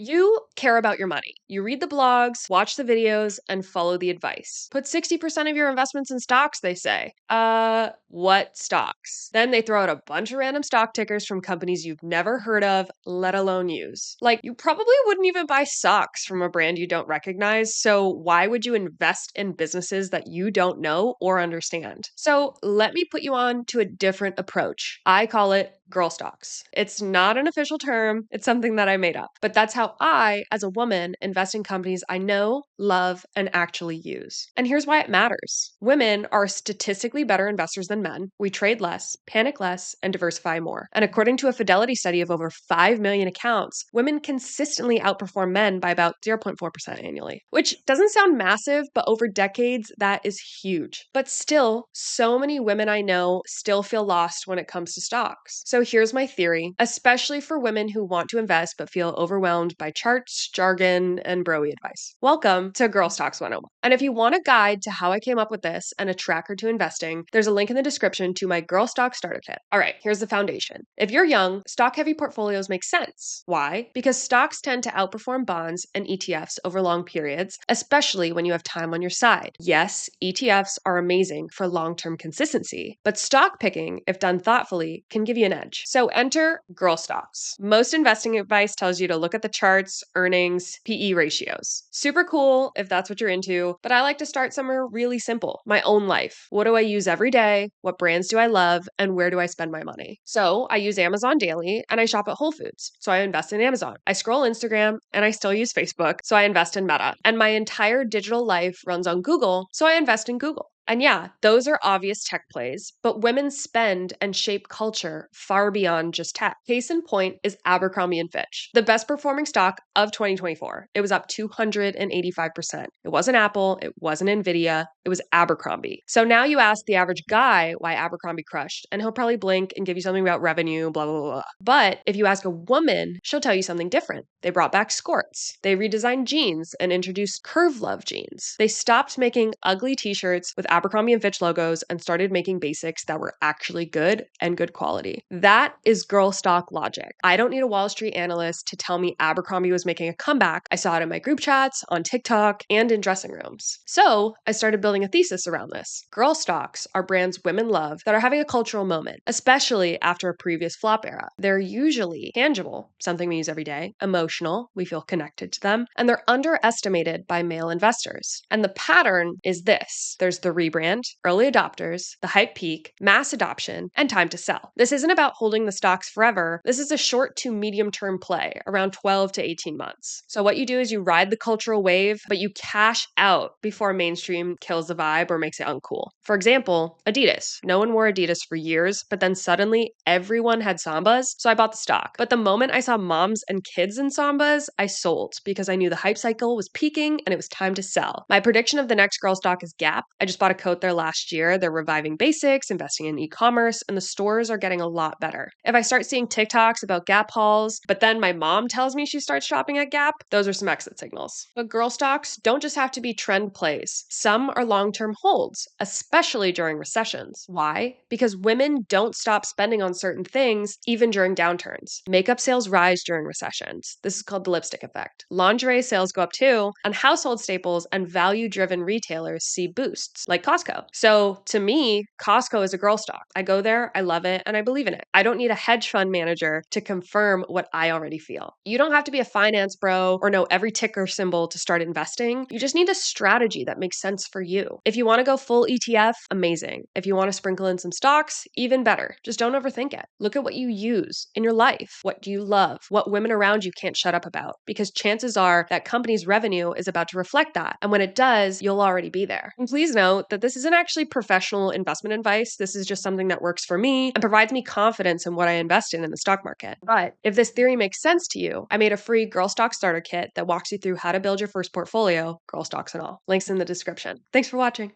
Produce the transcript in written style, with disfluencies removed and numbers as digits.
You care about your money. You read the blogs, watch the videos, and follow the advice. Put 60% of your investments in stocks, they say. What stocks? Then they throw out a bunch of random stock tickers from companies you've never heard of, let alone use. Like, you probably wouldn't even buy socks from a brand you don't recognize, so why would you invest in businesses that you don't know or understand? So let me put you on to a different approach. I call it girl stocks. It's not an official term, it's something that I made up. But that's how I, as a woman, invest in companies I know, love, and actually use. And here's why it matters. Women are statistically better investors than men. We trade less, panic less, and diversify more. And according to a Fidelity study of over 5 million accounts, women consistently outperform men by about 0.4% annually, which doesn't sound massive, but over decades, that is huge. But still, so many women I know still feel lost when it comes to stocks. So here's my theory, especially for women who want to invest but feel overwhelmed by charts, jargon, and broy advice. Welcome to Girl Stocks 101. And if you want a guide to how I came up with this and a tracker to investing, there's a link in the description to my Girl Stock Starter Kit. All right, here's the foundation. If you're young, stock-heavy portfolios make sense. Why? Because stocks tend to outperform bonds and ETFs over long periods, especially when you have time on your side. Yes, ETFs are amazing for long-term consistency, but stock picking, if done thoughtfully, can give you an edge. So enter girl stocks. Most investing advice tells you to look at the charts, earnings, PE ratios. Super cool if that's what you're into, but I like to start somewhere really simple. My own life. What do I use every day? What brands do I love? And where do I spend my money? So I use Amazon daily and I shop at Whole Foods. So I invest in Amazon. I scroll Instagram and I still use Facebook. So I invest in Meta. And my entire digital life runs on Google. So I invest in Google. And yeah, those are obvious tech plays, but women spend and shape culture far beyond just tech. Case in point is Abercrombie & Fitch, the best performing stock of 2024. It was up 285%. It wasn't Apple, it wasn't Nvidia, it was Abercrombie. So now you ask the average guy why Abercrombie crushed, and he'll probably blink and give you something about revenue, blah, blah, blah. But if you ask a woman, she'll tell you something different. They brought back skirts. They redesigned jeans and introduced Curve Love jeans. They stopped making ugly t-shirts with Abercrombie & Fitch logos and started making basics that were actually good and good quality. That is girl stock logic. I don't need a Wall Street analyst to tell me Abercrombie was making a comeback. I saw it in my group chats, on TikTok, and in dressing rooms. So I started building a thesis around this. Girl stocks are brands women love that are having a cultural moment, especially after a previous flop era. They're usually tangible, something we use every day, emotional, we feel connected to them, and they're underestimated by male investors. And the pattern is this. There's the rebrand, early adopters, the hype peak, mass adoption, and time to sell. This isn't about holding the stocks forever. This is a short to medium term play, around 12 to 18 months. So what you do is you ride the cultural wave, but you cash out before mainstream kills the vibe or makes it uncool. For example, Adidas. No one wore Adidas for years, but then suddenly everyone had Sambas, so I bought the stock. But the moment I saw moms and kids in Sambas, I sold because I knew the hype cycle was peaking and it was time to sell. My prediction of the next girl stock is Gap. I just bought a coat there last year. They're reviving basics, investing in e-commerce, and the stores are getting a lot better. If I start seeing TikToks about Gap hauls, but then my mom tells me she starts shopping at Gap, those are some exit signals. But girl stocks don't just have to be trend plays. Some are long-term holds, especially during recessions. Why? Because women don't stop spending on certain things even during downturns. Makeup sales rise during recessions. This is called the lipstick effect. Lingerie sales go up too, and household staples and value-driven retailers see boosts, like Costco. So to me, Costco is a girl stock. I go there, I love it, and I believe in it. I don't need a hedge fund manager to confirm what I already feel. You don't have to be a finance bro or know every ticker symbol to start investing. You just need a strategy that makes sense for you. If you want to go full ETF, amazing. If you want to sprinkle in some stocks, even better. Just don't overthink it. Look at what you use in your life. What do you love? What women around you can't shut up about? Because chances are that company's revenue is about to reflect that. And when it does, you'll already be there. And please note that this isn't actually professional investment advice. This is just something that works for me and provides me confidence in what I invest in the stock market. But if this theory makes sense to you, I made a free Girl Stock Starter Kit that walks you through how to build your first portfolio, girl stocks and all. Links in the description. Thanks for watching.